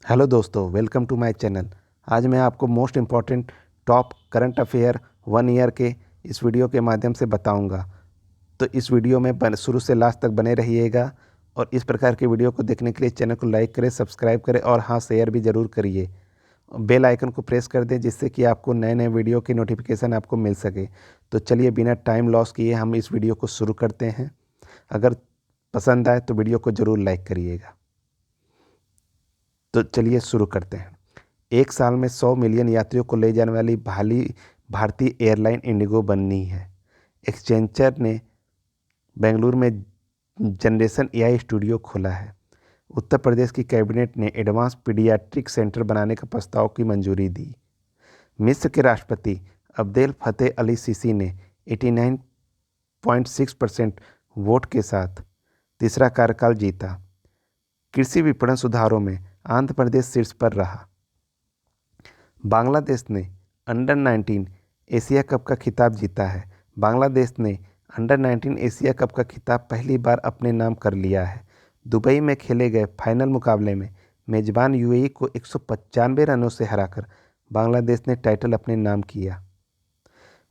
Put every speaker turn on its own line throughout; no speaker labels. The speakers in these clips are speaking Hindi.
हेलो दोस्तों, वेलकम टू माय चैनल। आज मैं आपको most important top current affair 1 year के इस वीडियो के माध्यम से बताऊंगा। तो इस वीडियो में शुरू से लास्ट तक बने रहिएगा और इस प्रकार के वीडियो को देखने के लिए चैनल को लाइक करें, सब्सक्राइब करें और हाँ, शेयर भी ज़रूर करिए। बेल आइकन को प्रेस कर दें जिससे कि आपको नए नए वीडियो की नोटिफिकेशन आपको मिल सके। तो चलिए बिना टाइम लॉस किए हम इस वीडियो को शुरू करते हैं। अगर पसंद आए तो वीडियो को ज़रूर लाइक करिएगा। तो चलिए शुरू करते हैं। एक साल में 100 मिलियन यात्रियों को ले जाने वाली पहली भारतीय एयरलाइन इंडिगो बननी है। एक्सचेंजर ने बेंगलुरु में जनरेशन एआई स्टूडियो खोला है। उत्तर प्रदेश की कैबिनेट ने एडवांस पीडियाट्रिक सेंटर बनाने का प्रस्ताव की मंजूरी दी। मिस्र के राष्ट्रपति अब्देल फतेह अली सीसी ने 89.6% वोट के साथ तीसरा कार्यकाल जीता। कृषि विपणन सुधारों में आंध्र प्रदेश शीर्ष पर रहा। बांग्लादेश ने अंडर 19 एशिया कप का खिताब जीता है। बांग्लादेश ने अंडर 19 एशिया कप का खिताब पहली बार अपने नाम कर लिया है। दुबई में खेले गए फाइनल मुकाबले में मेजबान यूएई को 195 रनों से हराकर बांग्लादेश ने टाइटल अपने नाम किया।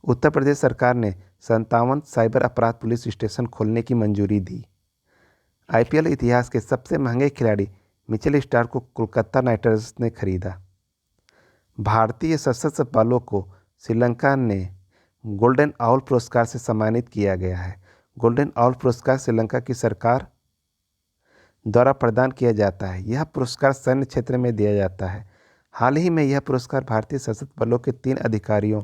उत्तर प्रदेश सरकार ने 57 साइबर अपराध पुलिस स्टेशन खोलने की मंजूरी दी। आईपीएल इतिहास के सबसे महंगे खिलाड़ी मिचेल स्टार को कोलकाता नाइट राइडर्स ने खरीदा। भारतीय सशस्त्र बलों को श्रीलंका ने गोल्डन आउल पुरस्कार से सम्मानित किया गया है। गोल्डन आउल पुरस्कार श्रीलंका की सरकार द्वारा प्रदान किया जाता है। यह पुरस्कार सैन्य क्षेत्र में दिया जाता है। हाल ही में यह पुरस्कार भारतीय सशस्त्र बलों के 3 अधिकारियों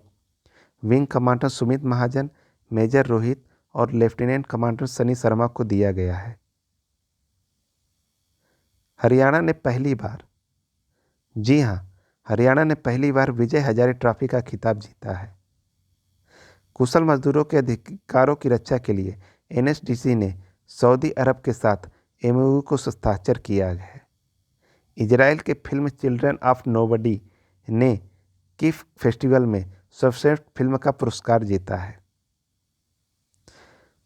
विंग कमांडर सुमित महाजन, मेजर रोहित और लेफ्टिनेंट कमांडर सनी शर्मा को दिया गया है। हरियाणा ने पहली बार जी हाँ, हरियाणा ने पहली बार विजय हजारे ट्रॉफी का खिताब जीता है। कुशल मजदूरों के अधिकारों की रक्षा के लिए एनएसडीसी ने सऊदी अरब के साथ एमओयू को हस्ताक्षर किया है। इजराइल के फिल्म चिल्ड्रन ऑफ नोबडी ने किफ फेस्टिवल में सर्वश्रेष्ठ फिल्म का पुरस्कार जीता है।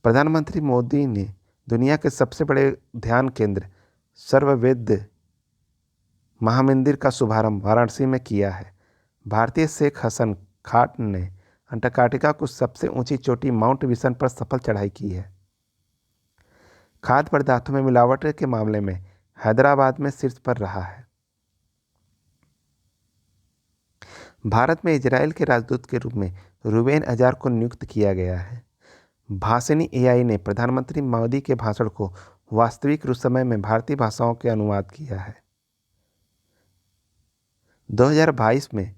प्रधानमंत्री मोदी ने दुनिया के सबसे बड़े ध्यान केंद्र सर्ववेद महामंदिर का शुभारंभ वाराणसी में किया है। भारतीय शेख हसन खान ने अंटार्कटिका को सबसे ऊंची चोटी माउंट विशन पर सफल चढ़ाई की है। खाद्य पदार्थों में मिलावट के मामले में हैदराबाद में शीर्ष पर रहा है। भारत में इजराइल के राजदूत के रूप में रूबेन अजार को नियुक्त किया गया है। भाषिनी एआई ने प्रधानमंत्री मोदी के भाषण को वास्तविक समय में भारतीय भाषाओं के अनुवाद किया है। 2022 में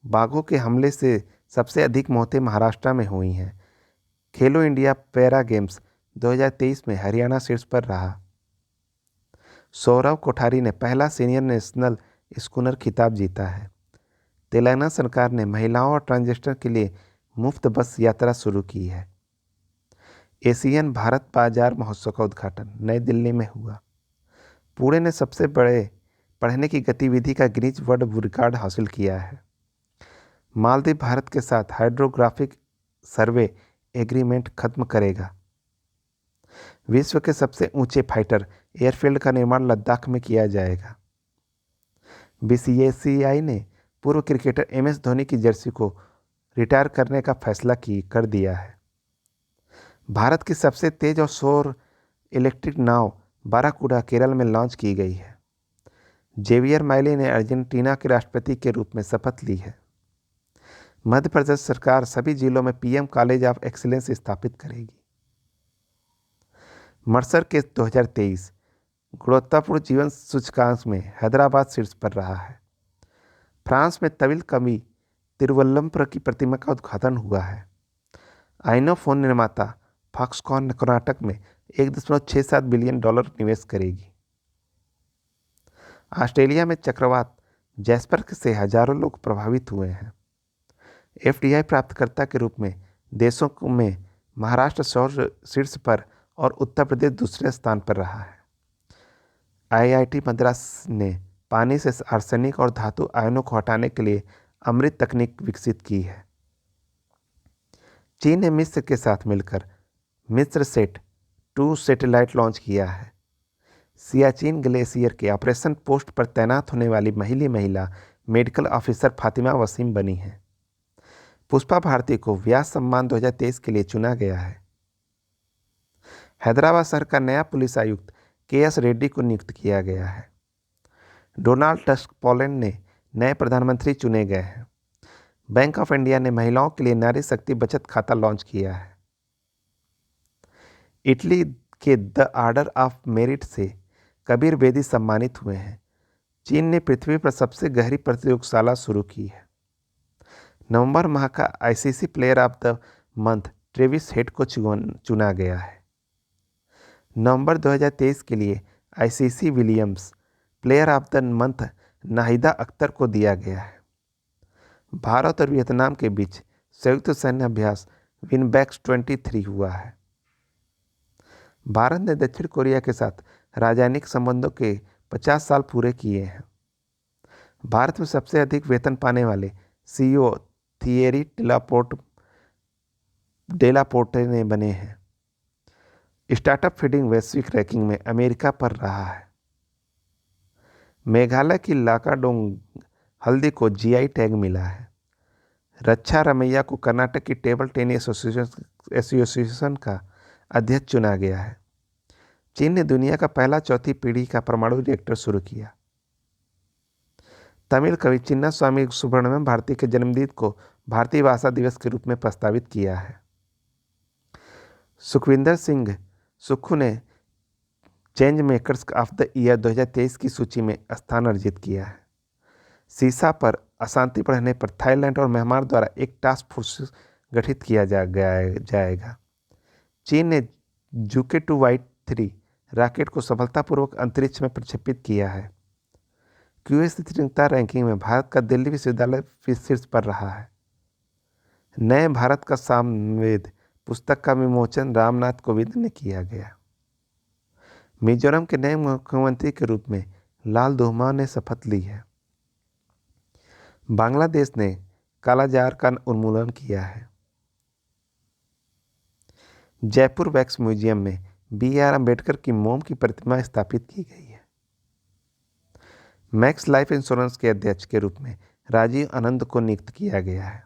बाघों के हमले से सबसे अधिक मौतें महाराष्ट्र में हुई हैं। खेलो इंडिया पैरा गेम्स 2023 में हरियाणा शीर्ष पर रहा। सौरव कोठारी ने पहला सीनियर नेशनल स्कूनर खिताब जीता है। तेलंगाना सरकार ने महिलाओं और ट्रांसजेंडर के लिए मुफ्त बस यात्रा शुरू की है। एशियन भारत बाजार महोत्सव का उद्घाटन नई दिल्ली में हुआ। पुणे ने सबसे बड़े पढ़ने की गतिविधि का गिनीज वर्ल्ड रिकॉर्ड हासिल किया है। मालदीव भारत के साथ हाइड्रोग्राफिक सर्वे एग्रीमेंट खत्म करेगा। विश्व के सबसे ऊंचे फाइटर एयरफील्ड का निर्माण लद्दाख में किया जाएगा। बीसीसीआई ने पूर्व क्रिकेटर एमएस धोनी की जर्सी को रिटायर करने का फैसला कर दिया है। भारत की सबसे तेज और सौर इलेक्ट्रिक नाव बाराकूडा केरल में लॉन्च की गई है। जेवियर माइली ने अर्जेंटीना के राष्ट्रपति के रूप में शपथ ली है। मध्य प्रदेश सरकार सभी जिलों में पीएम कॉलेज ऑफ एक्सीलेंस स्थापित करेगी। मर्सर के 2023 गुणवत्तापूर्ण जीवन सूचकांक में हैदराबाद शीर्ष पर रहा है। फ्रांस में तमिल कवि तिरुवल्लुवर की प्रतिमा का उद्घाटन हुआ है। आइनो फोन निर्माता फॉक्सकॉन कर्नाटक में $1.67 बिलियन निवेश करेगी। ऑस्ट्रेलिया में चक्रवात जैस्पर से हजारों लोग प्रभावित हुए हैं। एफडीआई प्राप्तकर्ता के रूप में देशों में महाराष्ट्र शीर्ष पर और उत्तर प्रदेश दूसरे स्थान पर रहा है। आईआईटी मद्रास ने पानी से आर्सेनिक और धातु आयनों को हटाने के लिए अमृत तकनीक विकसित की है। चीन ने मिस्र के साथ मिलकर मिस्र सेट 2 सैटेलाइट लॉन्च किया है। सियाचिन ग्लेशियर के ऑपरेशन पोस्ट पर तैनात होने वाली महिला मेडिकल ऑफिसर फातिमा वसीम बनी हैं। पुष्पा भारती को व्यास सम्मान 2023 के लिए चुना गया है। हैदराबाद शहर का नया पुलिस आयुक्त के.एस. रेड्डी को नियुक्त किया गया है। डोनाल्ड टस्क पोलैंड ने नए प्रधानमंत्री चुने गए हैं। बैंक ऑफ इंडिया ने महिलाओं के लिए नारी शक्ति बचत खाता लॉन्च किया है। इटली के द ऑर्डर ऑफ मेरिट से कबीर बेदी सम्मानित हुए हैं। चीन ने पृथ्वी पर सबसे गहरी प्रयोगशाला शुरू की है। नवंबर माह का ICC player of the month Travis head को चुना गया है। नवंबर 2023 के लिए ICC Williams player of the month Nahida Akhtar को दिया गया है। भारत और वियतनाम के बीच संयुक्त सैन्य अभ्यास विनबैक्स 23 हुआ है। भारत ने दक्षिण कोरिया के साथ राजनयिक संबंधों के 50 साल पूरे किए हैं। भारत में सबसे अधिक वेतन पाने वाले सीईओ थिएरी डेलापोर्टे ने बने हैं। स्टार्टअप फीडिंग वैश्विक रैंकिंग में अमेरिका पर रहा है। मेघालय की लाकाडोंग हल्दी को जीआई टैग मिला है। रक्षा रमैया को कर्नाटक की टेबल टेनिस एसोसिएशन का अध्यक्ष चुना गया है। चीन ने दुनिया का पहला चौथी पीढ़ी का परमाणु रिएक्टर शुरू किया। तमिल कवि चिन्ना स्वामी सुब्रमण्यम भारती के जन्मदिन को भारतीय भाषा दिवस के रूप में प्रस्तावित किया है। सुखविंदर सिंह सुक्खू ने change makers of the year 2023 की सूची में स्थान अर्जित किया है। सीसा पर अशांति बढ़ने पर थाईलैंड और म्यांमार द्वारा एक टास्क फोर्स गठित किया जाएगा। चीन ने जुके 2Y3 रॉकेट को सफलतापूर्वक अंतरिक्ष में प्रक्षेपित किया है। क्यूएस स्थिरता रैंकिंग में भारत का दिल्ली विश्वविद्यालय शीर्ष पर रहा है। नए भारत का सामवेद पुस्तक का विमोचन रामनाथ कोविंद ने किया गया। मिजोरम के नए मुख्यमंत्री के रूप में लाल धोमा ने शपथ ली है। बांग्लादेश ने कालाजार का उन्मूलन किया है। जयपुर वैक्स म्यूजियम में बी.आर. अम्बेडकर की मोम की प्रतिमा स्थापित की गई है। मैक्स लाइफ इंश्योरेंस के अध्यक्ष के रूप में राजीव आनंद को नियुक्त किया गया है।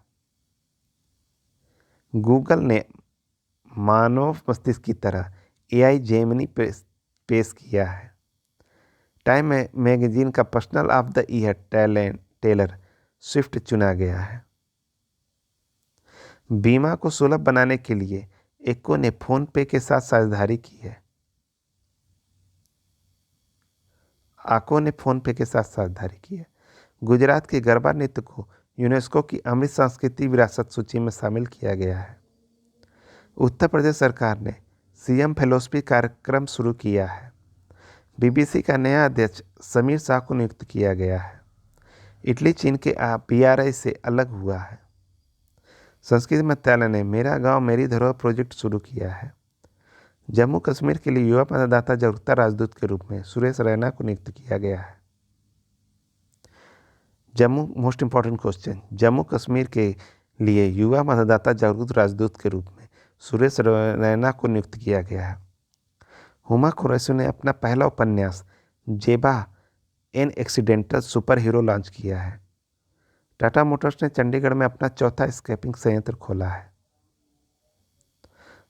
गूगल ने मानव मस्तिष्क की तरह एआई जेमिनी पेश किया है। टाइम मैगजीन का personal of the year Taylor Swift चुना गया है। बीमा को सुलभ बनाने के लिए एक्को ने फोन पे के साथ साझेदारी की है। आको ने फोन पे के साथ साझेदारी की है। गुजरात के गरबा नृत्य को यूनेस्को की अमृत सांस्कृतिक विरासत सूची में शामिल किया गया है। उत्तर प्रदेश सरकार ने सीएम फेलोशिप कार्यक्रम शुरू किया है। बीबीसी का नया अध्यक्ष समीर शाह को नियुक्त किया गया है। इटली चीन के पीआरआई से अलग हुआ है। संस्कृति मंत्रालय ने मेरा गांव मेरी धरोहर प्रोजेक्ट शुरू किया है। जम्मू कश्मीर के लिए युवा मतदाता जागरूकता राजदूत के रूप में सुरेश रैना को नियुक्त किया गया है। Most important question, Jammu Kashmir के लिए युवा मतदाता जागरूकता राजदूत के रूप में सुरेश रैना को नियुक्त किया गया है। हुमा कुरैशी ने अपना पहला उपन्यास जेबा an accidental super hero launch किया है। टाटा मोटर्स ने चंडीगढ़ में अपना चौथा स्क्रैपिंग संयंत्र खोला है।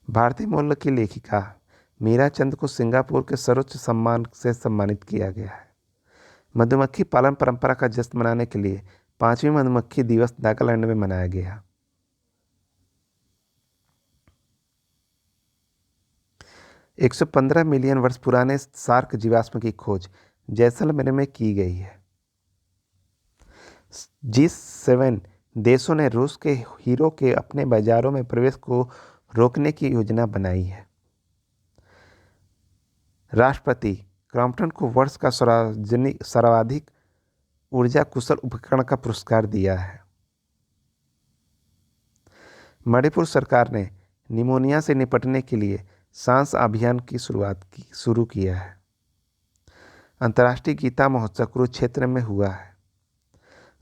भारतीय मूल की लेखिका मीरा चंद को सिंगापुर के सर्वोच्च सम्मान से सम्मानित किया गया है। मधुमक्खी पालन परंपरा का जश्न मनाने के लिए 5वीं मधुमक्खी दिवस नागालैंड में मनाया गया। एक 115 मिलियन वर्ष पुराने शार्क जीवाश्म की खोज जैसलमेर में की गई है। G7 देशों ने रूस के हीरो के अपने बाजारों में प्रवेश को रोकने की योजना बनाई है। राष्ट्रपति क्रॉम्पटन को वर्ष का सर्वाधिक ऊर्जा कुशल उपकरण का पुरस्कार दिया है। मणिपुर सरकार ने निमोनिया से निपटने के लिए सांस अभियान की शुरू किया है। अंतर्राष्ट्रीय गीता महोत्सव कुरुक्षेत्र में हुआ है।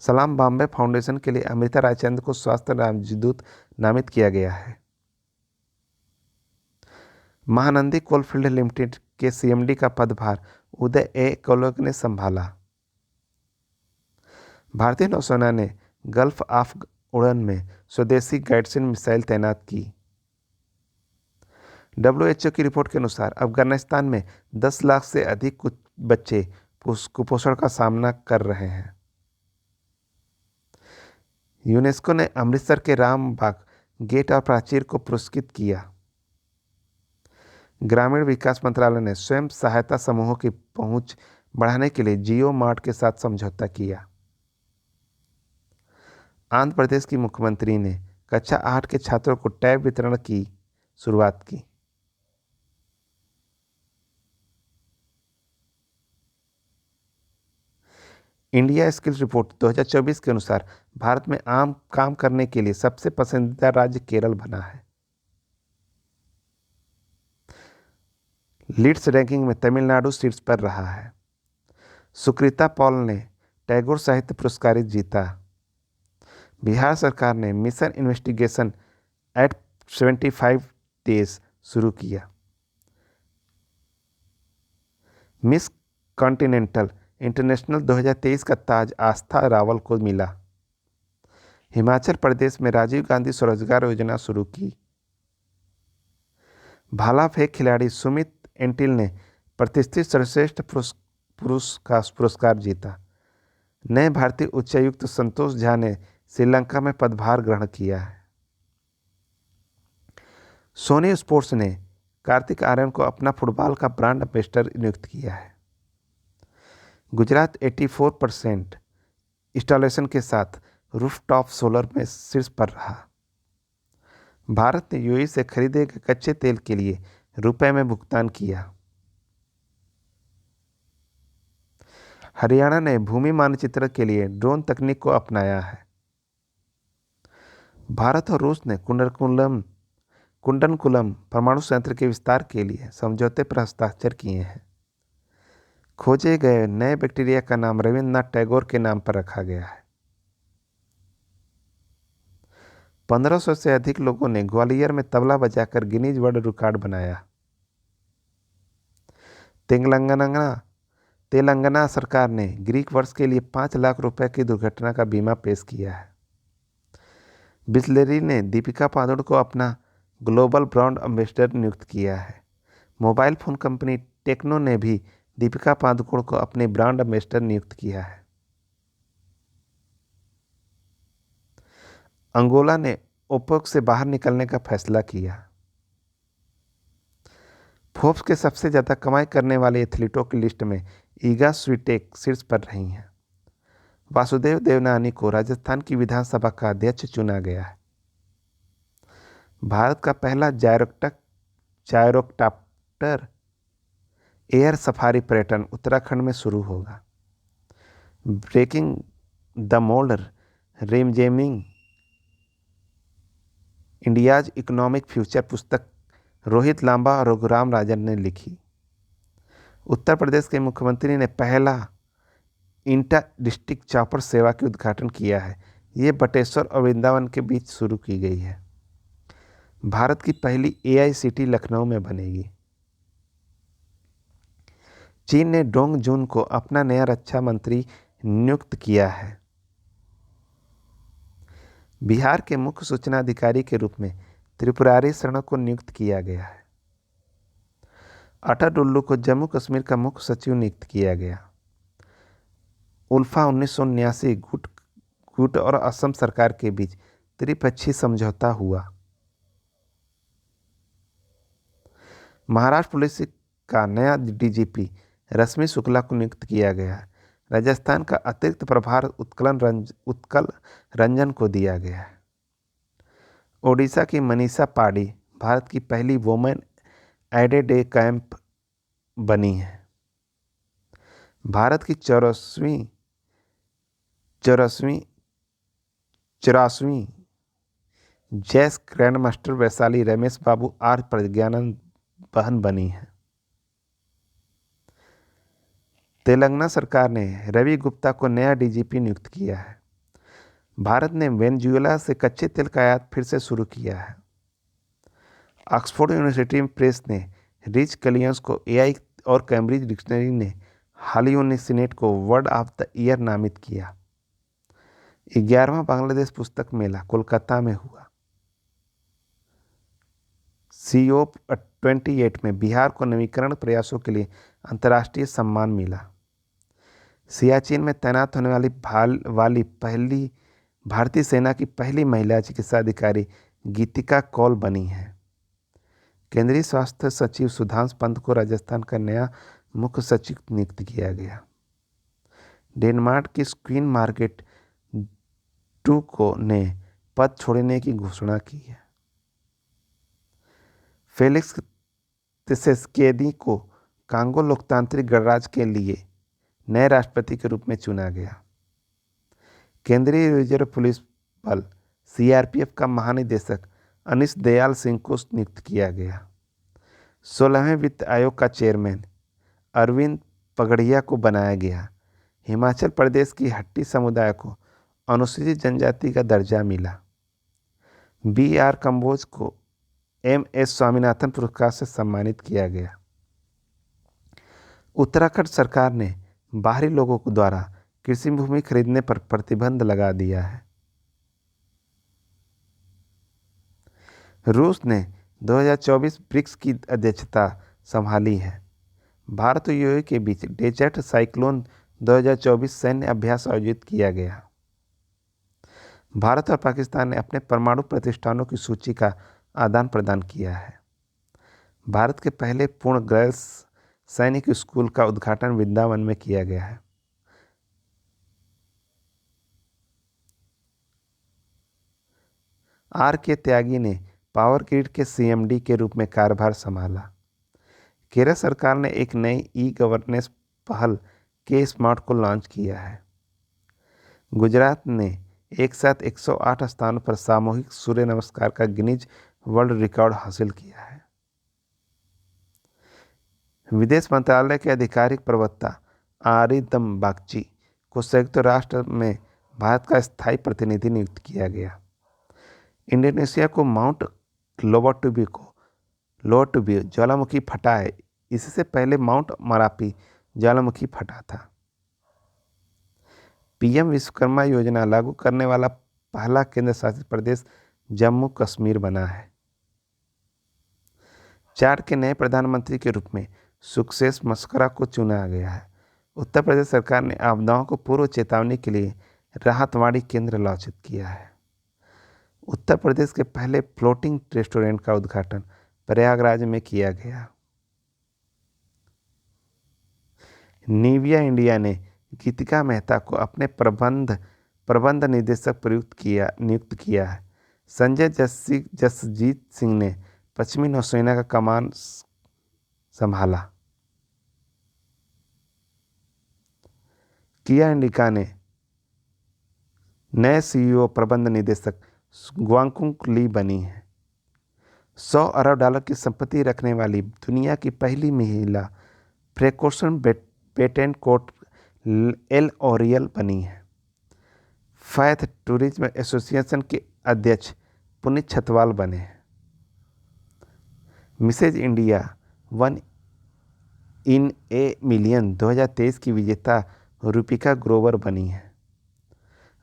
सलाम बॉम्बे फाउंडेशन के लिए अमृता रायचंद को स्वास्थ्य राजदूत नामित किया गया है। महानंदी कोलफील्ड लिमिटेड के सीएमडी का पदभार उदय ए कोलक ने संभाला। भारतीय नौसेना ने गल्फ ऑफ उड़न में स्वदेशी गाइडसन मिसाइल तैनात की। WHO की रिपोर्ट के अनुसार अफगानिस्तान में 10 लाख से अधिक कुछ बच्चे कुपोषण का सामना कर रहे हैं। यूनेस्को ने अमृतसर के रामबाग गेट और प्राचीर को पुरस्कृत किया। ग्रामीण विकास मंत्रालय ने स्वयं सहायता समूहों की पहुंच बढ़ाने के लिए जियो मार्ट के साथ समझौता किया। आंध्र प्रदेश की मुख्यमंत्री ने कक्षा 8 के छात्रों को टैब वितरण की शुरुआत की। इंडिया स्किल्स रिपोर्ट 2024 के अनुसार भारत में आम काम करने के लिए सबसे पसंदीदा राज्य केरल बना है। लीड्स रैंकिंग में तमिलनाडु शीर्ष पर रहा है। सुकृता पॉल ने टैगोर साहित्य पुरस्कार जीता। बिहार सरकार ने मिशन इन्वेस्टिगेशन एट 75 डेज शुरू किया। मिस कॉन्टिनेंटल इंटरनेशनल 2023 का ताज आस्था रावल को मिला। हिमाचल प्रदेश में राजीव गांधी स्वरोजगार योजना शुरू की। भाला फेंक खिलाड़ी सुमित एंटिल ने प्रतिष्ठित सर्वश्रेष्ठ पुरुष का पुरस्कार जीता। नए भारतीय उच्चायुक्त संतोष झा ने श्रीलंका में पदभार ग्रहण किया है। सोनी स्पोर्ट्स ने कार्तिक आर्यन को अपना फुटबॉल का ब्रांड एम्बेसडर नियुक्त किया है। गुजरात 84% इंस्टॉलेशन के साथ रूफटॉप सोलर में शीर्ष पर रहा। भारत ने यूएई से खरीदे गए कच्चे तेल के लिए रुपए में भुगतान किया। हरियाणा ने भूमि मानचित्र के लिए ड्रोन तकनीक को अपनाया है। भारत और रूस ने कुंडनकुलम परमाणु संयंत्र के विस्तार के लिए समझौते पर हस्ताक्षर किए हैं। खोजे गए नए बैक्टीरिया का नाम रविन्द्रनाथ टैगोर के नाम पर रखा गया है। 1500 से अधिक लोगों ने ग्वालियर में तबला बजाकर गिनीज वर्ल्ड रिकॉर्ड बनाया। तेलंगाना सरकार ने ग्रीक वर्ष के लिए 5 लाख रुपए की दुर्घटना का बीमा पेश किया है। बिस्लेरी ने दीपिका पादुकोण को अपना ग्लोबल ब्रांड एम्बेसडर नियुक्त किया है। मोबाइल फ़ोन कंपनी टेक्नो ने भी दीपिका पादुकोण को अपने ब्रांड एम्बेसडर नियुक्त किया है। अंगोला ने ओपेक से बाहर निकलने का फैसला किया। फोर्ब्स के सबसे ज़्यादा कमाई करने वाले एथलीटों की लिस्ट में ईगा स्वीटेक शीर्ष पर रही हैं। वासुदेव देवनानी को राजस्थान की विधानसभा का अध्यक्ष चुना गया है। भारत का पहला जायरोक्टाप्टर एयर सफारी पर्यटन उत्तराखंड में शुरू होगा। Breaking the mould reimagining India's economic future पुस्तक रोहित लांबा और रघुराम राजन ने लिखी। उत्तर प्रदेश के मुख्यमंत्री ने पहला इंटर डिस्ट्रिक्ट चॉपर सेवा के उद्घाटन किया है। ये बटेश्वर और वृंदावन के बीच शुरू की गई है। भारत की पहली AI सिटी लखनऊ में बनेगी। चीन ने डोंग जुन को अपना नया रक्षा मंत्री नियुक्त किया है। बिहार के मुख्य सूचना अधिकारी के रूप में त्रिपुरारी शरण को नियुक्त किया गया है। अटल डुल्लू को जम्मू कश्मीर का मुख्य सचिव नियुक्त किया गया। उल्फा 1979 गुट और असम सरकार के बीच त्रिपक्षीय समझौता हुआ। महाराष्ट्र पुलिस का नया DGP रश्मि शुक्ला को नियुक्त किया गया। राजस्थान का अतिरिक्त प्रभार उत्कल रंजन को दिया गया है। ओडिशा की मनीषा पांडे भारत की पहली वुमेन एडेड ए कैंप बनी है। भारत की 84वीं chess grandmaster Vaishali Ramesh Babu R Praggnanandhaa बहन बनी है। तेलंगाना सरकार ने रवि गुप्ता को नया DGP नियुक्त किया है। भारत ने वेनेजुएला से कच्चे तेल का आयात फिर से शुरू किया है। ऑक्सफोर्ड यूनिवर्सिटी प्रेस ने रिच कलियंस को AI और कैम्ब्रिज डिक्शनरी ने हॉलीवुड ने सीनेट को वर्ड ऑफ द ईयर नामित किया। 11वां बांग्लादेश पुस्तक मेला कोलकाता में हुआ। COP28 में बिहार को नवीकरण प्रयासों के लिए अंतर्राष्ट्रीय सम्मान मिला। सियाचिन में तैनात होने वाली पहली भारतीय सेना की पहली महिला चिकित्सा अधिकारी गीतिका कौल बनी है। केंद्रीय स्वास्थ्य सचिव सुधांशु पंत को राजस्थान का नया मुख्य सचिव नियुक्त किया गया। डेनमार्क की क्वीन मार्गरेट II ने पद छोड़ने की घोषणा की है। फेलिक्स त्सेस्केदी को कांगो लोकतांत्रिक गणराज्य के लिए नए राष्ट्रपति के रूप में चुना गया। केंद्रीय रिजर्व पुलिस बल CRPF का महानिदेशक अनिश दयाल सिंह को नियुक्त किया गया। 16वें वित्त आयोग का चेयरमैन अरविंद पगड़िया को बनाया गया। हिमाचल प्रदेश की हट्टी समुदाय को अनुसूचित जनजाति का दर्जा मिला। BR कंबोज को MS स्वामीनाथन पुरस्कार से सम्मानित किया गया। उत्तराखंड सरकार ने बाहरी लोगों को द्वारा कृषि भूमि खरीदने पर प्रतिबंध लगा दिया है। रूस ने 2024 ब्रिक्स की अध्यक्षता संभाली है। भारत और यूएई के बीच डेजर्ट साइक्लोन 2024 सैन्य अभ्यास आयोजित किया गया। भारत और पाकिस्तान ने अपने परमाणु प्रतिष्ठानों की सूची का आदान प्रदान किया है। भारत के पहले पूर्ण गर्ल्स सैनिक स्कूल का उद्घाटन वृंदावन में किया गया है। RK त्यागी ने पावर ग्रिड के CMD के रूप में कार्यभार संभाला। केरल सरकार ने एक नई ई-गवर्नेंस पहल के स्मार्ट को लॉन्च किया है। गुजरात ने एक साथ 108 स्थानों पर सामूहिक सूर्य नमस्कार का गिनीज वर्ल्ड रिकॉर्ड हासिल किया है। विदेश मंत्रालय के आधिकारिक प्रवक्ता आरिदम बागची को संयुक्त राष्ट्र में भारत का स्थायी प्रतिनिधि नियुक्त किया गया। इंडोनेशिया को माउंट लोबोटुबी ज्वालामुखी फटा है। इससे पहले माउंट मरापी ज्वालामुखी फटा था। PM विश्वकर्मा योजना लागू करने वाला पहला केंद्र शासित प्रदेश जम्मू कश्मीर बना है। चाड के नए प्रधानमंत्री के रूप में सुक्सेस मस्करा को चुना गया है। उत्तर प्रदेश सरकार ने आपदाओं को पूर्व चेतावनी के लिए राहतवाड़ी केंद्र लॉन्च किया है। उत्तर प्रदेश के पहले फ्लोटिंग रेस्टोरेंट का उद्घाटन प्रयागराज में किया गया। निविया इंडिया ने गीतिका मेहता को अपने प्रबंध निदेशक नियुक्त किया है। संजय जसजीत सिंह ने पश्चिमी नौसेना का कमान संभाला। किया इंडिका ने नए CEO प्रबंध निदेशक ग्वांगकुक ली बनी है। $100 अरब की संपत्ति रखने वाली दुनिया की पहली महिला precaution patent court L Oryol बनी है। फैथ टूरिज्म एसोसिएशन के अध्यक्ष पुनीत छतवाल बने हैं। Mrs India 1 in a Million 2023 की विजेता रूपिका ग्रोवर बनी है।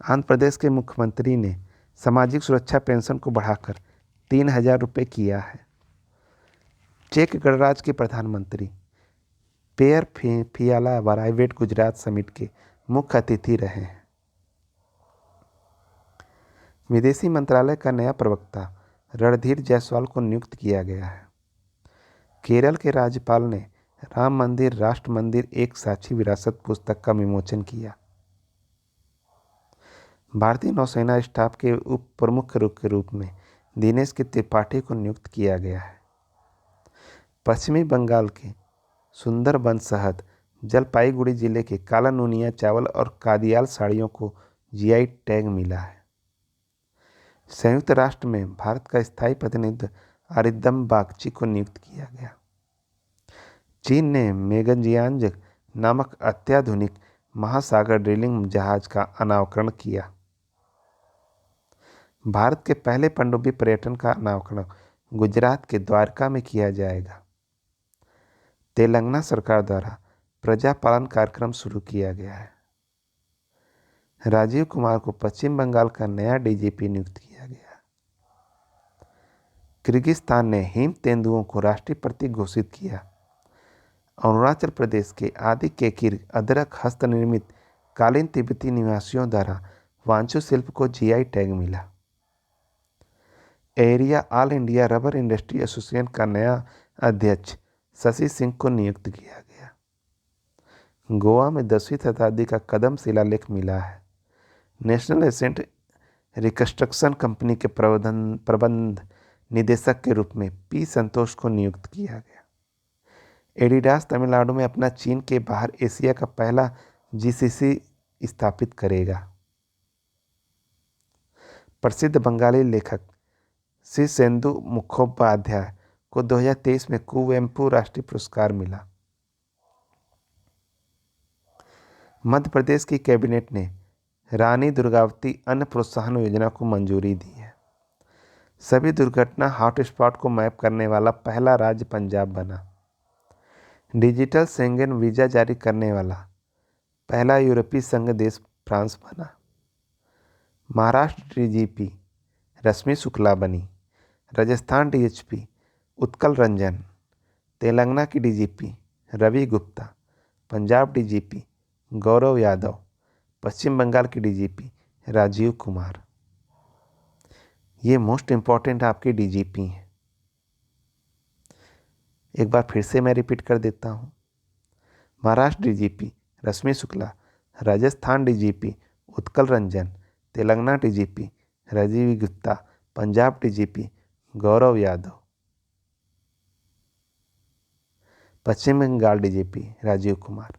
आंध्र प्रदेश के मुख्यमंत्री ने सामाजिक सुरक्षा पेंशन को बढ़ाकर 3,000 रुपये किया है। चेक गणराज्य के प्रधानमंत्री पेयर फियाला प्राइवेट गुजरात समिट के मुख्य अतिथि रहे हैं। विदेशी मंत्रालय का नया प्रवक्ता रणधीर जायसवाल को नियुक्त किया गया है। केरल के राज्यपाल ने राम मंदिर राष्ट्र मंदिर एक साक्षी विरासत पुस्तक का विमोचन किया। भारतीय नौसेना स्टाफ के उप प्रमुख के रूप में दिनेश के त्रिपाठी को नियुक्त किया गया है। पश्चिमी बंगाल के सुंदरबन शहद जलपाईगुड़ी जिले के काला नूनिया चावल और कादियाल साड़ियों को GI टैग मिला है। संयुक्त राष्ट्र में भारत का स्थायी प्रतिनिधि अरिंदम बागची को नियुक्त किया गया। चीन ने मेगनजियांग नामक अत्याधुनिक महासागर ड्रिलिंग जहाज का अनावरण किया। भारत के पहले पनडुब्बी पर्यटन का अनावरण गुजरात के द्वारका में किया जाएगा। तेलंगाना सरकार द्वारा प्रजापालन कार्यक्रम शुरू किया गया है। राजीव कुमार को पश्चिम बंगाल का नया डीजीपी नियुक्त किया गया। किर्गिस्तान ने हिम तेंदुओं को राष्ट्रीय प्रतीक घोषित किया। अरुणाचल प्रदेश के आदि केकिर अदरक हस्तनिर्मित कालीन तिब्बती निवासियों द्वारा वांचो शिल्प को जीआई टैग मिला। Area all India rubber industry association का नया अध्यक्ष शशि सिंह को नियुक्त किया गया। गोवा में 10वीं शताब्दी का कदम शिलालेख मिला है। नेशनल एसेट रिकंस्ट्रक्शन कंपनी के प्रबंध निदेशक के रूप में पी संतोष को नियुक्त किया गया। एडिडास तमिलनाडु में अपना चीन के बाहर एशिया का पहला जीसीसी स्थापित करेगा। प्रसिद्ध बंगाली लेखक शीर्षेंदु मुखोपाध्याय को 2023 में कुवेंपु राष्ट्रीय पुरस्कार मिला। मध्य प्रदेश की कैबिनेट ने रानी दुर्गावती अन्न प्रोत्साहन योजना को मंजूरी दी है। सभी दुर्घटना हॉटस्पॉट को मैप करने वाला पहला राज्य पंजाब बना। डिजिटल शेंगेन वीज़ा जारी करने वाला पहला यूरोपीय संघ देश फ्रांस बना। महाराष्ट्र डीजीपी रश्मि शुक्ला बनी। राजस्थान डीएसपी उत्कल रंजन। तेलंगाना की डीजीपी रवि गुप्ता। पंजाब डीजीपी गौरव यादव। पश्चिम बंगाल की डीजीपी राजीव कुमार। ये मोस्ट इम्पॉर्टेंट आपके डीजीपी हैं। एक बार फिर से मैं रिपीट कर देता हूँ। Maharashtra DGP Rashmi Shukla. Rajasthan DGP Utkal Ranjan. Telangana DGP Rajiv Gupta. Punjab DGP Gaurav Yadav. Paschim Bengal DGP Rajiv Kumar.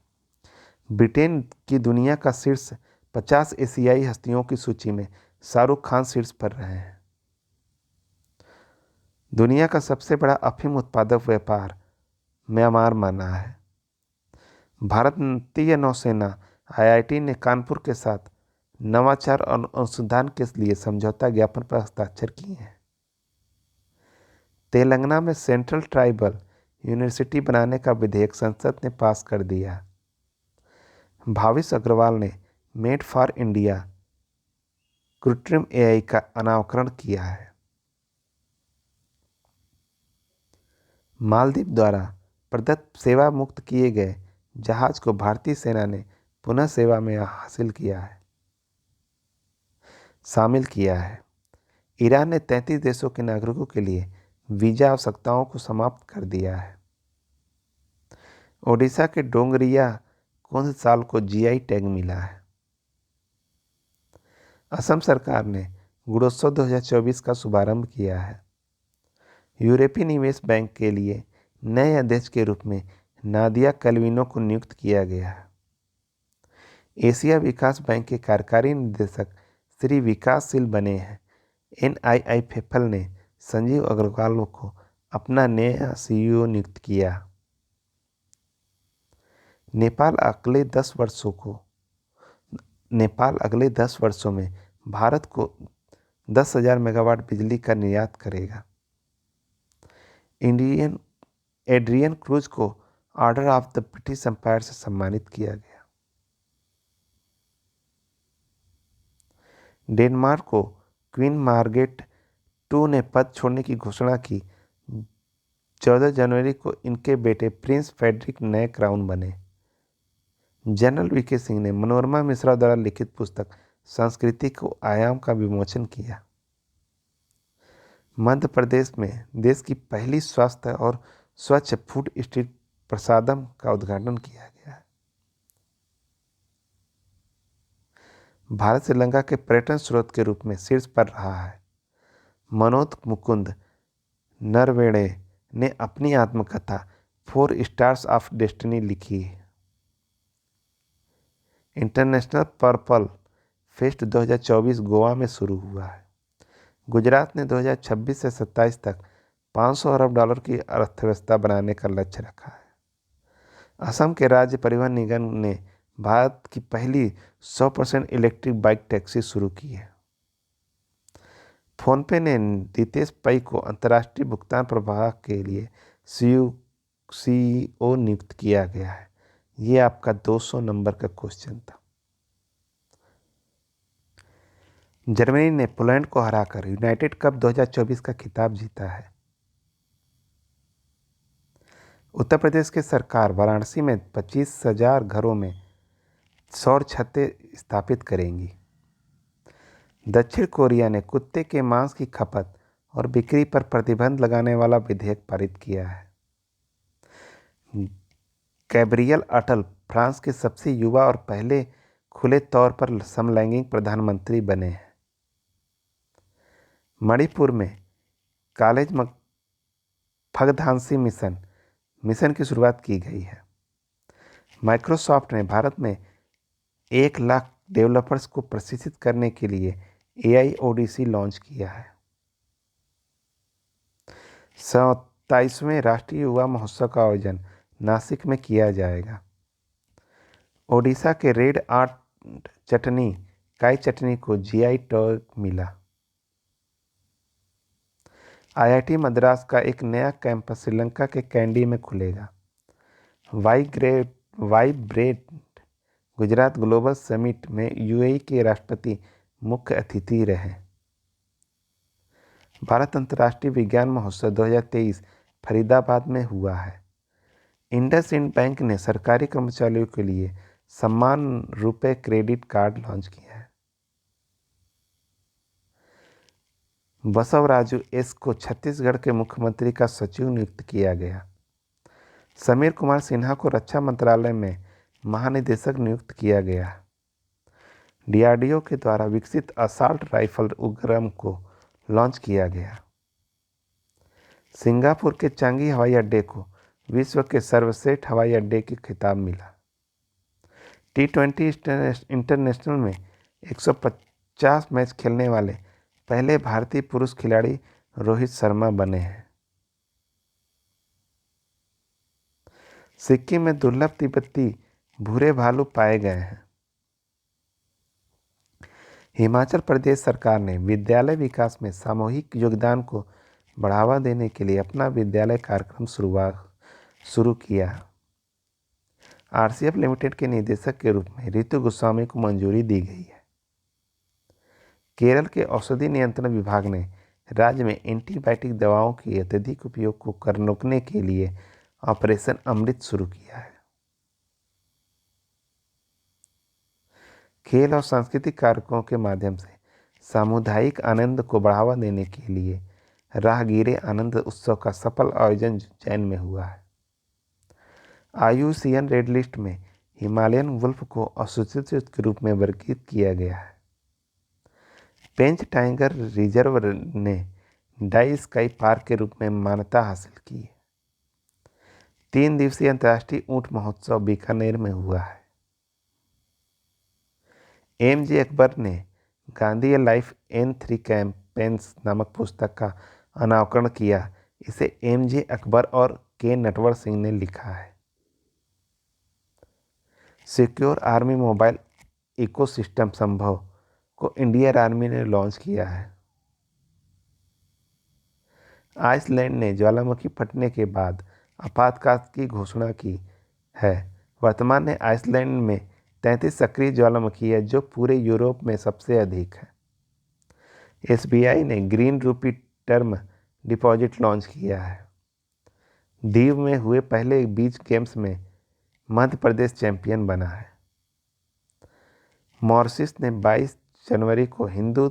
Britain की दुनिया का शीर्ष 50 एशियाई हस्तियों की सूची में शाहरुख खान शीर्ष पर रहे हैं। दुनिया का सबसे बड़ा अफीम उत्पादक व्यापार म्यांमार माना है। भारतीय नौसेना आईआईटी ने कानपुर के साथ नवाचार और अनुसंधान के लिए समझौता ज्ञापन पर हस्ताक्षर किए हैं। तेलंगाना में सेंट्रल ट्राइबल यूनिवर्सिटी बनाने का विधेयक संसद ने पास कर दिया। भाविश अग्रवाल ने मेड फॉर इंडिया कृत्रिम एआई का अनावरण किया है। मालदीव द्वारा प्रदत्त सेवा मुक्त किए गए जहाज को भारतीय सेना ने पुनः सेवा में शामिल किया है। ईरान ने 33 देशों के नागरिकों के लिए वीजा आवश्यकताओं को समाप्त कर दिया है। ओडिशा के डोंगरिया कुंद को जीआई टैग मिला है। असम सरकार ने गुणोत्सव 2024 का शुभारंभ किया है। यूरोपीय निवेश बैंक के लिए नए अध्यक्ष के रूप में नादिया कैल्विनो को नियुक्त किया गया है। एशिया विकास बैंक के कार्यकारी निदेशक श्री विकासशील बने हैं। एनआईआईफेफल ने संजीव अग्रवाल को अपना नया सीईओ नियुक्त किया। नेपाल अगले 10 वर्षों में भारत को 10,000 मेगावाट बिजली का निर्यात करेगा। एड्रियन क्रूज को Order of the British Empire से सम्मानित किया गया। डेनमार्क को क्वीन मार्गरेट II ने पद छोड़ने की घोषणा की। 14 जनवरी को इनके बेटे प्रिंस फ्रेडरिक नए क्राउन बने। जनरल वीके सिंह ने मनोरमा मिश्रा द्वारा लिखित पुस्तक संस्कृति को आयाम का विमोचन किया। मध्य प्रदेश में देश की पहली स्वास्थ्य और स्वच्छ फूड स्ट्रीट प्रसादम का उद्घाटन किया गया है। भारत श्रीलंका के पर्यटन स्रोत के रूप में शीर्ष पर रहा है। मनोज मुकुंद नरवणे ने अपनी आत्मकथा 4 स्टार्स ऑफ डेस्टिनी लिखी है। इंटरनेशनल पर्पल फेस्ट 2024 गोवा में शुरू हुआ है। गुजरात ने 2026 से 27 तक $500 अरब की अर्थव्यवस्था बनाने का लक्ष्य रखा है। असम के राज्य परिवहन निगम ने भारत की पहली 100% इलेक्ट्रिक बाइक टैक्सी शुरू की है। फोनपे ने रितेश पै को अंतर्राष्ट्रीय भुगतान प्रवाह के लिए सीईओ नियुक्त किया गया है। ये आपका 200 नंबर का क्वेश्चन था। जर्मनी ने पोलैंड को हराकर यूनाइटेड कप 2024 का खिताब जीता है। उत्तर प्रदेश की सरकार वाराणसी में 25,000 घरों में सौर छतें स्थापित करेंगी। दक्षिण कोरिया ने कुत्ते के मांस की खपत और बिक्री पर प्रतिबंध लगाने वाला विधेयक पारित किया है। गैब्रियल अटल फ्रांस के सबसे युवा और पहले खुले तौर पर समलैंगिक प्रधानमंत्री बने हैं। मणिपुर में कॉलेज फगधानसी मिशन की शुरुआत की गई है। माइक्रोसॉफ्ट ने भारत में 1 लाख डेवलपर्स को प्रशिक्षित करने के लिए AI ओडिसी लॉन्च किया है। 27वें राष्ट्रीय युवा महोत्सव का आयोजन नासिक में किया जाएगा। ओडिशा के रेड आर्ट चटनी काई चटनी को GI टैग मिला। IIT मद्रास का एक नया कैंपस श्रीलंका के कैंडी में खुलेगा। वाइब्रेंट गुजरात ग्लोबल समिट में UAE के राष्ट्रपति मुख्य अतिथि रहे। भारत अंतर्राष्ट्रीय विज्ञान महोत्सव 2023 फरीदाबाद में हुआ है। इंडसइंड बैंक ने सरकारी कर्मचारियों के लिए सम्मान रुपए क्रेडिट कार्ड लॉन्च किया है। बसवराजू एस को छत्तीसगढ़ के मुख्यमंत्री का सचिव नियुक्त किया गया। समीर कुमार सिन्हा को रक्षा मंत्रालय में महानिदेशक नियुक्त किया गया। DRDO के द्वारा विकसित असॉल्ट राइफल उपग्रह को लॉन्च किया गया। सिंगापुर के चांगी हवाई अड्डे को विश्व के सर्वश्रेष्ठ हवाई अड्डे की खिताब मिला। T20 इंटरनेशनल में 150 मैच खेलने वाले पहले भारतीय पुरुष खिलाड़ी रोहित शर्मा बने हैं। सिक्किम में दुर्लभ तिब्बती भूरे भालू पाए गए हैं। हिमाचल प्रदेश सरकार ने विद्यालय विकास में सामूहिक योगदान को बढ़ावा देने के लिए अपना विद्यालय कार्यक्रम शुरू किया। RCF लिमिटेड के निदेशक के रूप में रितु गोस्वामी को मंजूरी दी गई है। केरल के औषधि नियंत्रण विभाग ने राज्य में एंटीबायोटिक दवाओं के अत्यधिक उपयोग को रोकने के लिए ऑपरेशन अमृत शुरू किया है। खेल और सांस्कृतिक कार्यक्रमों के माध्यम से सामुदायिक आनंद को बढ़ावा देने के लिए राहगीरे आनंद उत्सव का सफल आयोजन उज्जैन में हुआ है। IUCN रेड लिस्ट में हिमालयन वुल्फ को असूचित के रूप में वर्गीकृत किया गया है। पेंच टाइगर रिजर्व ने डाई स्काई पार्क के रूप में मान्यता हासिल की है। 3 दिवसीय अंतर्राष्ट्रीय ऊंट महोत्सव बीकानेर में हुआ है। MJ अकबर ने गांधी ए लाइफ N3 कैंपेन्स नामक पुस्तक का अनावरण किया। इसे MJ अकबर और K नटवर सिंह ने लिखा है। सिक्योर आर्मी मोबाइल इकोसिस्टम संभव को इंडियन आर्मी ने लॉन्च किया है। आइसलैंड ने ज्वालामुखी फटने के बाद आपातकाल की घोषणा की है। वर्तमान में आइसलैंड में 33 सक्रिय ज्वालामुखी है, जो पूरे यूरोप में सबसे अधिक है। SBI ने ग्रीन रूपी टर्म डिपॉजिट लॉन्च किया है। दीव में हुए पहले बीच गेम्स में मध्य प्रदेश चैंपियन बना है। मॉरिशस ने 22 जनवरी को हिंदू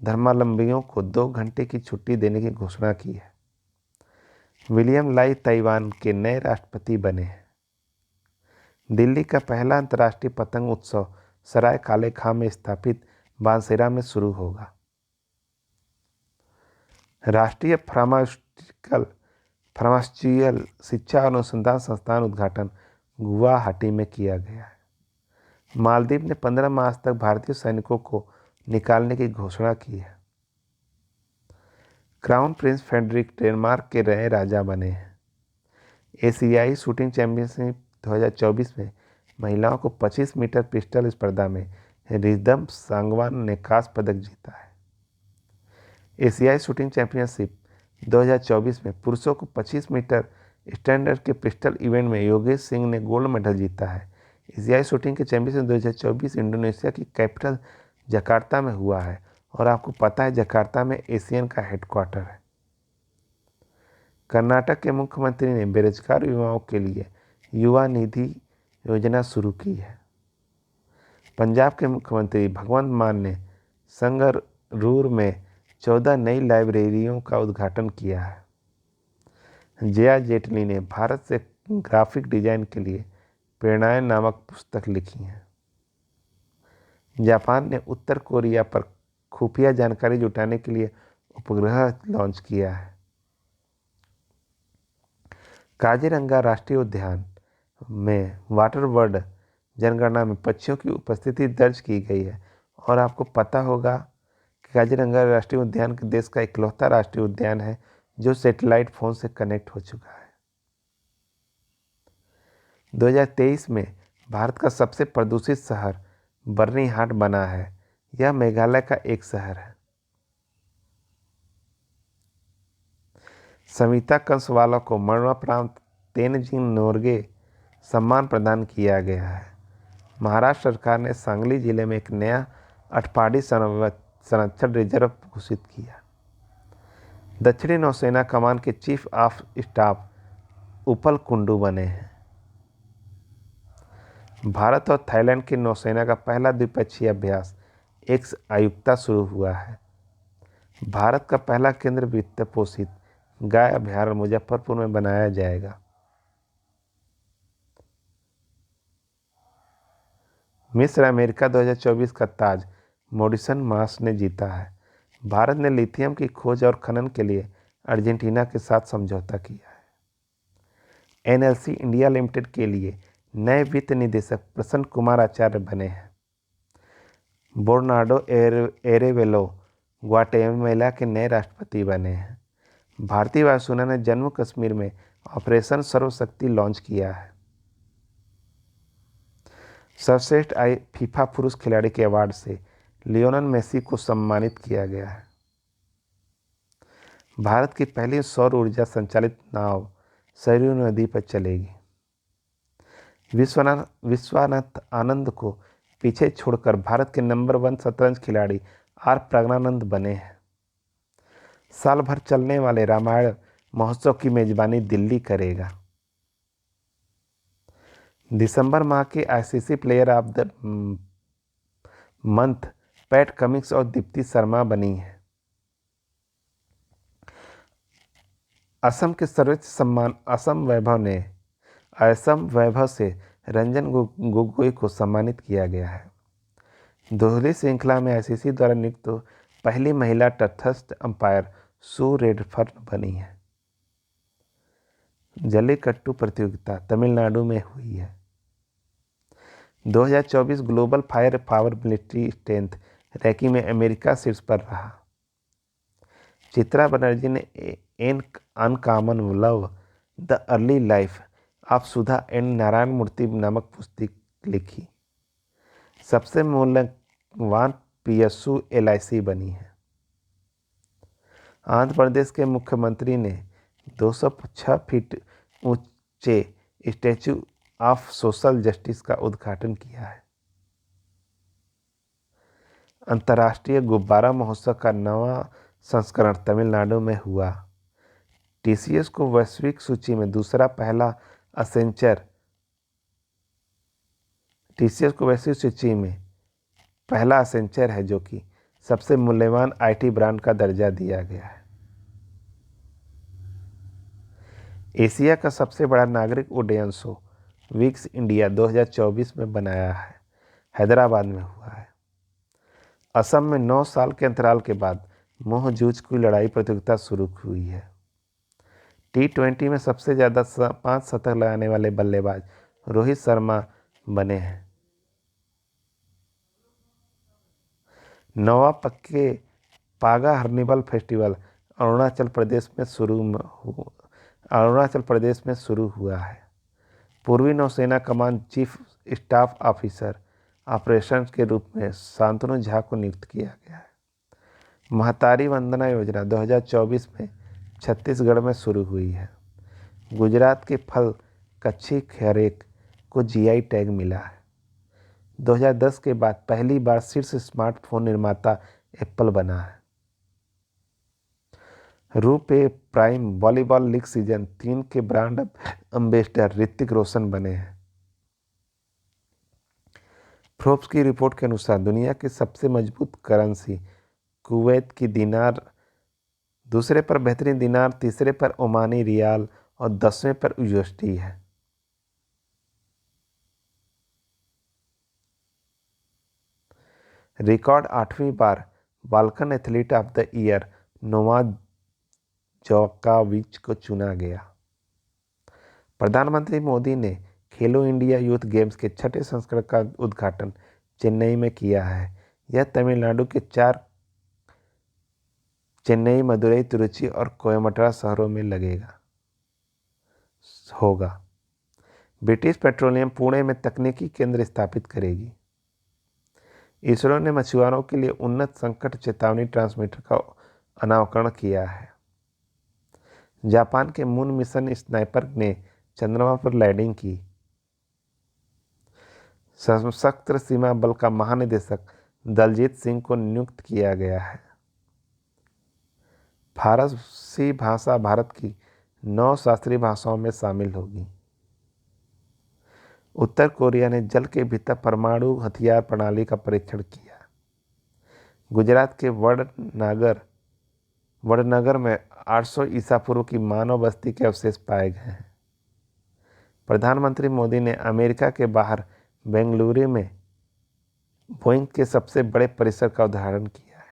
धर्मावलंबियों को 2 घंटे की छुट्टी देने की घोषणा की है। विलियम लाई ताइवान के नए राष्ट्रपति बने हैं। दिल्ली का पहला अंतर्राष्ट्रीय पतंग उत्सव सराय काले खां में स्थापित बांसेरा में शुरू होगा। राष्ट्रीय फार्मास्यूटिकल शिक्षा और अनुसंधान संस्थान उद्घाटन गुवाहाटी में किया गया है। मालदीव ने 15 मार्च तक भारतीय सैनिकों को निकालने की घोषणा की है। क्राउन प्रिंस फ्रेडरिक डेनमार्क के नए राजा बने हैं। एशियाई शूटिंग चैंपियनशिप 2024 में महिलाओं को 25 मीटर पिस्टल स्पर्धा में रिद्धम सांगवान ने कांस्य पदक जीता है। एशियाई शूटिंग चैंपियनशिप 2024 में पुरुषों को 25 मीटर स्टैंडर्ड के पिस्टल इवेंट में योगेश सिंह ने गोल्ड मेडल जीता है। एशियाई शूटिंग के चैंपियनशिप 2024 इंडोनेशिया की कैपिटल जकार्ता में हुआ है और आपको पता है जकार्ता में एशियन का हेडक्वार्टर है। कर्नाटक के मुख्यमंत्री ने बेरोजगार युवाओं के लिए युवा निधि योजना शुरू की है। पंजाब के मुख्यमंत्री भगवंत मान ने संगरूर में 14 नई लाइब्रेरियों का उद्घाटन किया है। जया जेटली ने भारत से ग्राफिक डिजाइन के लिए प्रेरणाएं नामक पुस्तक लिखी है। जापान ने उत्तर कोरिया पर खुफिया जानकारी जुटाने के लिए उपग्रह लॉन्च किया है। काजीरंगा राष्ट्रीय उद्यान में वाटर बर्ड जनगणना में पक्षियों की उपस्थिति दर्ज की गई है और आपको पता होगा कि काजीरंगा राष्ट्रीय उद्यान देश का इकलौता राष्ट्रीय उद्यान है जो सैटेलाइट फोन से कनेक्ट हो चुका है। 2023 में भारत का सबसे प्रदूषित शहर बर्निहाट बना है। यह मेघालय का एक शहर है। सविता कंसवाला को मरणोपरांत तेनजिंग नोरगे सम्मान प्रदान किया गया है। महाराष्ट्र सरकार ने सांगली जिले में एक नया अठपाड़ी संरक्षण रिजर्व घोषित किया। दक्षिणी नौसेना कमान के चीफ ऑफ स्टाफ उपल कुंडू बने हैं। भारत और थाईलैंड की नौसेना का पहला द्विपक्षीय अभ्यास एक्स आयुक्ता शुरू हुआ है। भारत का पहला केंद्र वित्त पोषित गाय अभयारण्य मुजफ्फरपुर में बनाया जाएगा। मिस्र अमेरिका 2024 का ताज मॉरिसन मास ने जीता है। भारत ने लिथियम की खोज और खनन के लिए अर्जेंटीना के साथ समझौता किया है। एनएलसी इंडिया लिमिटेड के लिए नए वित्त निदेशक प्रसन्न कुमार आचार्य बने हैं। बोर्नार्डो एरेवेलो ग्वाटेमाला के नए राष्ट्रपति बने हैं। भारतीय वायुसेना ने जम्मू कश्मीर में ऑपरेशन सर्वशक्ति लॉन्च किया है। सर्वश्रेष्ठ फीफा पुरुष खिलाड़ी के अवार्ड से लियोनेल मेसी को सम्मानित किया गया है। भारत की पहली सौर ऊर्जा संचालित नाव सरयू नदी पर चलेगी। विश्वनाथ आनंद को पीछे छोड़कर भारत के नंबर 1 शतरंज खिलाड़ी आर प्रज्ञानंद बने हैं। साल भर चलने वाले रामायण महोत्सव की मेजबानी दिल्ली करेगा। दिसंबर माह के ICC player of the month PAT Cummins और दीप्ति शर्मा बनी है। असम के सर्वोच्च सम्मान असम वैभव से रंजन गोगोई को सम्मानित किया गया है। दोहरी श्रृंखला में आईसीसी द्वारा नियुक्त पहली महिला तटस्थ अंपायर सू रेडफर्न बनी है। जल्लीकट्टू प्रतियोगिता तमिलनाडु में हुई है। 2024 global fire power military strength ranking में अमेरिका शीर्ष पर रहा। चित्रा बनर्जी ने an uncommon love the early life of Sudha and Narayana Murthy नामक पुस्तक लिखी। सबसे मूल्यवान पीएसयू एलआईसी बनी है। आंध्र प्रदेश के मुख्यमंत्री ने 206 फीट ऊंचे स्टैच्यू ऑफ सोशल जस्टिस का उद्घाटन किया है। अंतर्राष्ट्रीय गुब्बारा महोत्सव का नवा संस्करण तमिलनाडु में हुआ। टीसीएस को वैश्विक सूची में पहला असेंचर है जो कि सबसे मूल्यवान आईटी ब्रांड का दर्जा दिया गया है। एशिया का सबसे बड़ा नागरिक उड्डयन शो विक्स इंडिया 2024 में बनाया है हैदराबाद में हुआ है। असम में 9 साल के अंतराल के बाद मोहजूज की लड़ाई प्रतियोगिता शुरू हुई है। T20 में सबसे ज़्यादा 5 शतक लगाने वाले बल्लेबाज रोहित शर्मा बने हैं। नौवां पक्के पागा हर्निवल फेस्टिवल अरुणाचल प्रदेश में शुरू हुआ है। पूर्वी नौसेना कमान चीफ स्टाफ ऑफिसर ऑपरेशंस के रूप में शांतनु झा को नियुक्त किया गया है। महतारी वंदना योजना 2024 में छत्तीसगढ़ में शुरू हुई है। गुजरात के फल कच्छी खैरेक को जीआई टैग मिला है। 2010 के बाद पहली बार शीर्ष स्मार्टफोन निर्माता एप्पल बना है। रूपे प्राइम वॉलीबॉल लीग सीजन 3 के ब्रांड एम्बेसडर ऋतिक रोशन बने हैं। फोर्ब्स की रिपोर्ट के अनुसार दुनिया की सबसे मजबूत करेंसी कुवैत की दिनार, दूसरे पर बेहतरीन दिनार, तीसरे पर ओमानी रियाल और 10वें पर यूएसडी है। रिकॉर्ड 8वीं बार Balkan athlete of the year Novak जोकोविच को चुना गया। प्रधानमंत्री मोदी ने खेलो इंडिया यूथ गेम्स के 6ठे संस्करण का उद्घाटन चेन्नई में किया है। यह तमिलनाडु के 4 चेन्नई, मदुरई, तिरुचि और कोयम्बटूर शहरों में होगा। ब्रिटिश पेट्रोलियम पुणे में तकनीकी केंद्र स्थापित करेगी। इसरो ने मछुआरों के लिए उन्नत संकट चेतावनी ट्रांसमीटर का अनावरण किया है। जापान के मून मिशन स्नाइपर ने चंद्रमा पर लैंडिंग की। सशस्त्र सीमा बल का महानिदेशक दलजीत सिंह को नियुक्त किया गया है। फारसी भाषा भारत की 9 शास्त्रीय भाषाओं में शामिल होगी। उत्तर कोरिया ने जल के भीतर परमाणु हथियार प्रणाली का परीक्षण किया। गुजरात के वडनगर में 800 ईसा पूर्व की मानव बस्ती के अवशेष पाए गए हैं। प्रधानमंत्री मोदी ने अमेरिका के बाहर बेंगलुरु में बोइंग के सबसे बड़े परिसर का उद्घाटन किया।